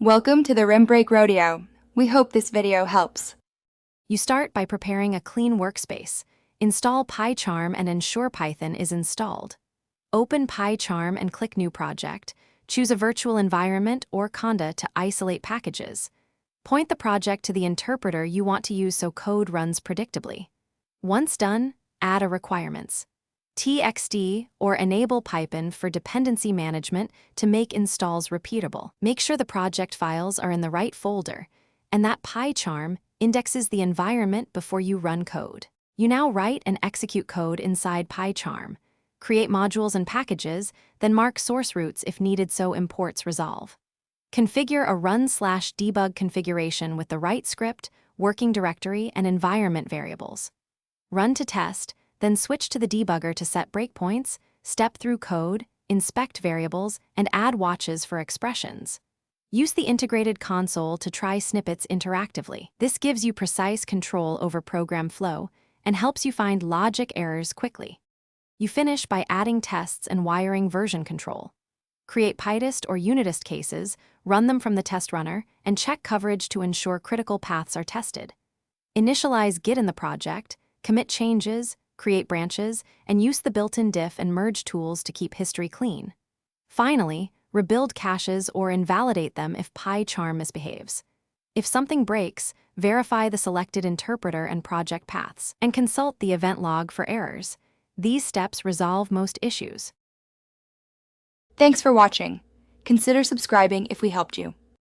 Welcome to the Rim Break Rodeo. We hope this video helps. You start by preparing a clean workspace. Install Pycharm and ensure Python is installed. Open Pycharm and click New Project. Choose a virtual environment or Conda to isolate packages. Point the project to the interpreter you want to use so code runs predictably. Once done, add a requirements. TXT or enable Python for dependency management to make installs repeatable. Make sure the project files are in the right folder, and that Pycharm indexes the environment before you run code. You now write and execute code inside Pycharm. Create modules and packages, then mark source routes if needed so imports resolve. Configure a run/debug configuration with the right script, working directory, and environment variables. Run to test, then switch to the debugger to set breakpoints, step through code, inspect variables, and add watches for expressions. Use the integrated console to try snippets interactively. This gives you precise control over program flow and helps you find logic errors quickly. You finish by adding tests and wiring version control. Create PyTest or Unitest cases, run them from the test runner, and check coverage to ensure critical paths are tested. Initialize Git in the project, commit changes, create branches, and use the built-in diff and merge tools to keep history clean. Finally, rebuild caches or invalidate them if Pycharm misbehaves. If something breaks, verify the selected interpreter and project paths, and consult the event log for errors. These steps resolve most issues. Thanks for watching. Consider subscribing if we helped you.